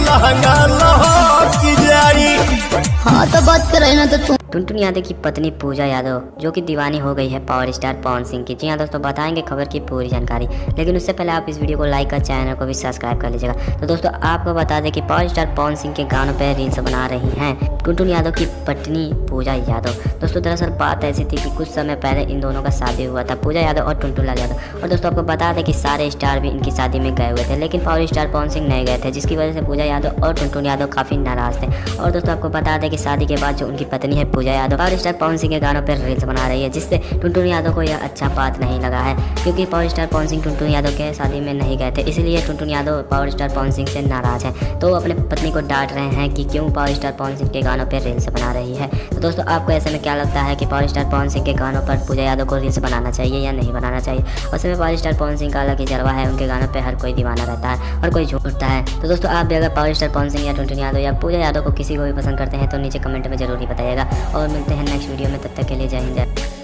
लहंगा लहक जाई। हाँ तो बात कर रहे ना तो तुम। टुनटुन यादव की पत्नी पूजा यादव जो कि दीवानी हो गई है पावर स्टार पवन सिंह की। जी हाँ दोस्तों, बताएंगे खबर की पूरी जानकारी, लेकिन उससे पहले आप इस वीडियो को लाइक और चैनल को भी सब्सक्राइब कर लीजिएगा। तो दोस्तों आपको बता दें कि पावर स्टार पवन सिंह के गानों पर रील्स बना रही हैं टुनटुन यादव की पत्नी पूजा यादव। दोस्तों दरअसल बात ऐसी थी कि कुछ समय पहले इन दोनों का शादी हुआ था, पूजा यादव और टुनटुन लाल यादव। और दोस्तों आपको बता दें कि सारे स्टार भी इनकी शादी में गए हुए थे, लेकिन पावर स्टार पवन सिंह नहीं गए थे, जिसकी वजह से पूजा यादव और टुनटुन यादव काफ़ी नाराज थे। और दोस्तों आपको बता दें कि शादी के बाद जो उनकी पत्नी है पूजा यादव पावर स्टार पवन सिंह के गानों पर रील्स बना रही है, जिससे टुनटुन यादव को यह अच्छा बात नहीं लगा है, क्योंकि पावर स्टार पवन सिंह टुनटुन यादव के शादी में नहीं गए थे, इसलिए टुनटुन यादव पावर स्टार पवन सिंह से नाराज है। तो अपने पत्नी को डांट रहे हैं कि क्यों पावर स्टार पवन सिंह के गानों पर रील्स बना रही है। तो दोस्तों आपको ऐसे में क्या लगता है कि पावर स्टार पवन सिंह के गानों पर पूजा यादव को रील्स बनाना चाहिए या नहीं बनाना चाहिए? वैसे में पावर स्टार पवन सिंह का अलग ही जलवा है, उनके गानों पर हर कोई दीवाना रहता है और कोई झूठता है। तो दोस्तों आप भी अगर पावर स्टार पवन सिंह या टुनटुन यादव या पूजा यादव को किसी को भी पसंद करते हैं तो नीचे कमेंट में जरूर ही बताइएगा। और मिलते हैं नेक्स्ट वीडियो में, तब तक के लिए जय हिंद।